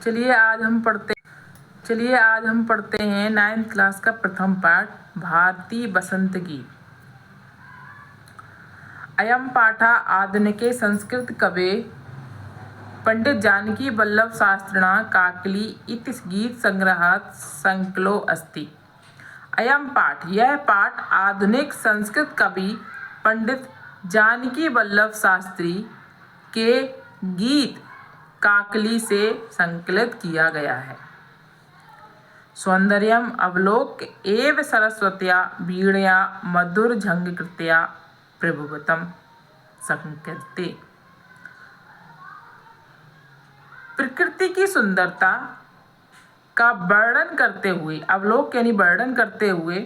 चलिए आज हम पढ़ते हैं 9th क्लास का प्रथम पाठ भारतीय बसंत गीत। अयम पाठ आधुनिके संस्कृत कवे पंडित जानकी वल्लभ शास्त्रिणा काकली इति गीत संग्रहात् संकलो अस्ति। अयम पाठ, यह पाठ आधुनिक संस्कृत कवि पंडित जानकी वल्लभ शास्त्री के गीत काकली से संकलित किया गया है। सौंदर्यम अवलोक्य एव सरस्वत्या वीणया मधुरझंकृत्या प्रभुवतम संकीर्ते। प्रकृति की सुंदरता का वर्णन करते हुए, अवलोक यानी वर्णन करते हुए,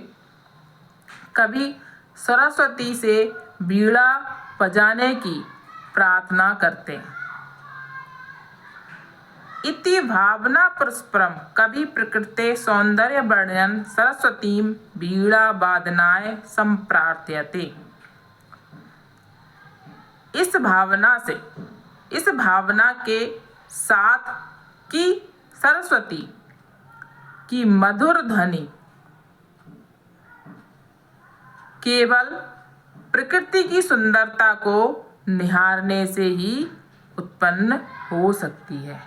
कवि सरस्वती से वीणा बजाने की प्रार्थना करते हैं। इति भावना परस्परम कवि प्रकृते सौंदर्य वर्णन सरस्वतीं वीणा वादनाय संप्रार्थयते। इस भावना के साथ कि सरस्वती की मधुर ध्वनि केवल प्रकृति की सुंदरता को निहारने से ही उत्पन्न हो सकती है।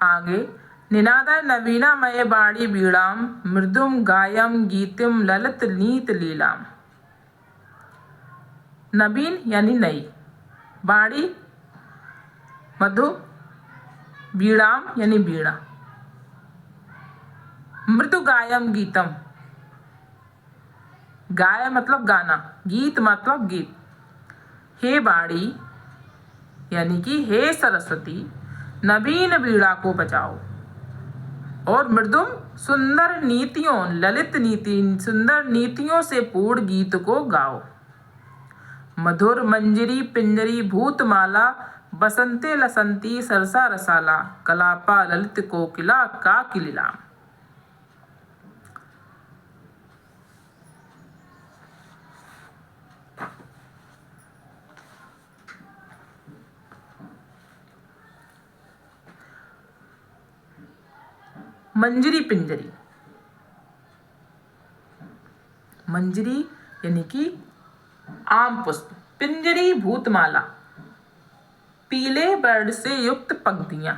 आगे, निनादाय नवीनामय वाणी वीणाम मृदुम गायम गीतिम ललित नीत लीलाम। नवीन यानी नई, वाणी मधु, वीणाम यानी वीणा, मृदु गायम गीतम, गाय मतलब गाना, गीत मतलब गीत। हे वाणी यानी कि हे सरस्वती, नवीन वीणा को बजाओ और मृदुम सुंदर नीतियों, ललित नीति, सुंदर नीतियों से पूर्ण गीत को गाओ। मधुर मंजरी पिंजरी भूतमाला बसंते लसंती सरसा रसाला कलापा ललित कोकिला काकिलीला। मंजरी पिंजरी, मंजरी यानी कि आम पुष्प, पिंजरी भूतमाला, पीले वर्ण से युक्त पंक्तियां।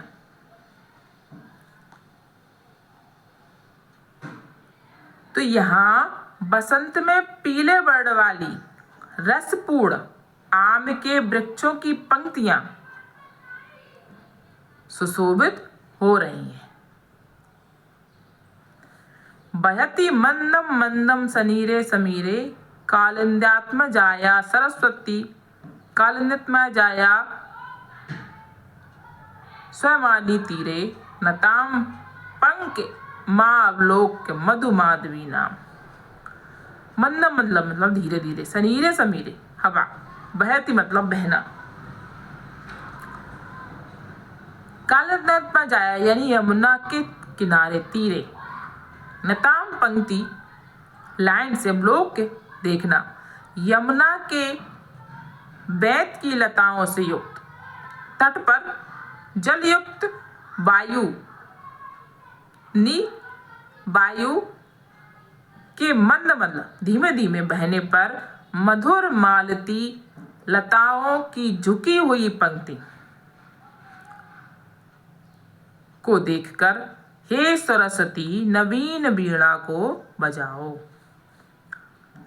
तो यहाँ बसंत में पीले वर्ण वाली रसपूर्ण आम के वृक्षों की पंक्तियां सुशोभित हो रही हैं। बहती मंदम मंदम सनीरे समीरे कालिंद्यात्म जाया सरस्वती कालिंद्यात्म जाया स्वमानी तीरे नताम पंक माँ अवलोक्य मधु माधवी नाम। मंदम मतलब धीरे धीरे, सनीरे समीरे हवा, बहती मतलब बहना, कालिंद्यात्म जाया यानी यमुना के किनारे, तीरे, नताम पंक्ति लाइन से ब्लॉक देखना, यमुना के बैत की लताओं से युक्त, तट पर जलयुक्त वायु के मंद मतलब धीमे धीमे बहने पर मधुर मालती लताओं की झुकी हुई पंक्ति को देखकर हे सरस्वती नवीन वीणा को बजाओ।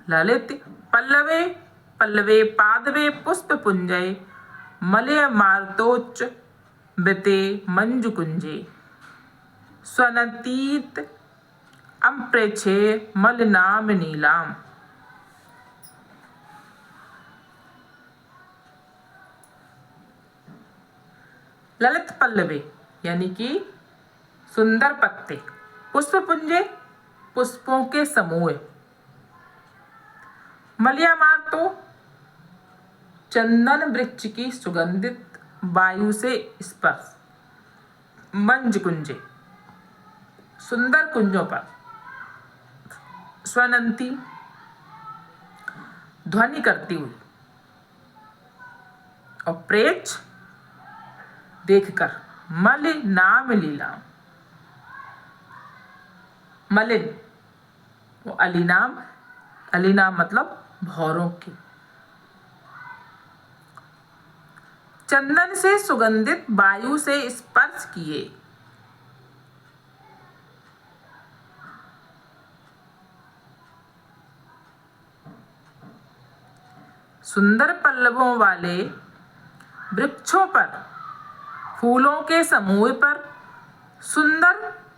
ललित पल्लवे पल्लवे पादवे पुष्प पुंजय मलय मार्तोच्च बिते मंजुकुंजे स्वनतीत अम्प्रेक्षे मलनाम नीलाम। ललित पल्लवे यानी कि सुंदर पत्ते, पुष्प पुंजे पुष्पों के समूह, मलयामार्तो चंदन वृक्ष की सुगंधित वायु से स्पर्श, मंज कुंजे सुंदर कुंजों पर, स्वनंती ध्वनि करती हुई, और प्रेच देखकर। मलिनाम लीला, मलिन वो अलीनाम, अलीनाम मतलब भौरों की। चंदन से सुगंधित वायु से स्पर्श किए। सुंदर पल्लवों वाले वृक्षों पर, फूलों के समूह पर, सुंदर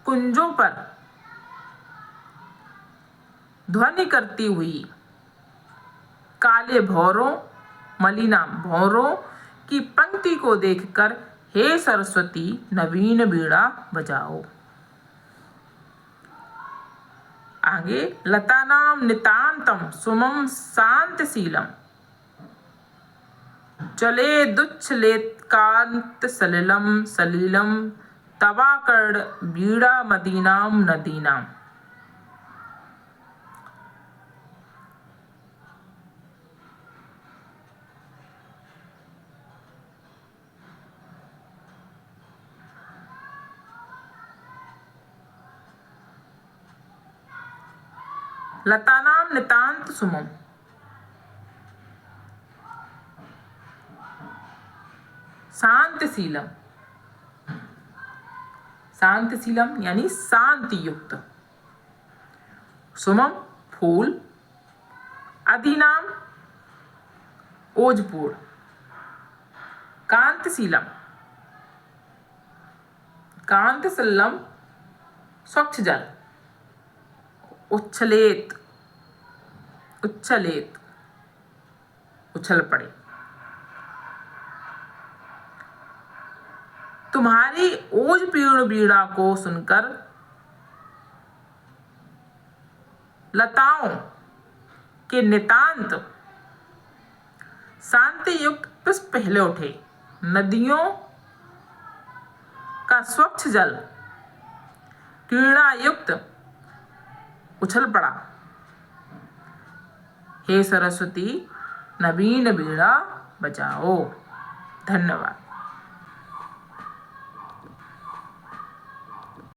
कुंजों पर ध्वनि करती हुई काले भौरों, मलिनाम भौरों की पंक्ति को देखकर हे सरस्वती नवीन वीणा बजाओ। आगे लतानाम नितांतम सुमम शांतशीलम चलेदुच्छ्लेत्कांत सलिलम सलिलम तवाकर्ण वीणा मदीनाम नदीनाम। लतानाम नितांत सुमम, शांतशीलम, शांतशीलम यानी शांति युक्त, सुमम फूल, अधिनाम ओजपूर्ण, कांतशीलम, कांतसल्लम स्वच्छ जल, उच्छलेत, उच्छलेत उछल पड़े। तुम्हारी ओजपूर्ण वीणा को सुनकर लताओं के नितांत शांति युक्त पुष्प हिले उठे, नदियों का स्वच्छ जल क्रीड़ा युक्त उछल पड़ा। हे सरस्वती नवीन वीणा बजाओ। धन्यवाद।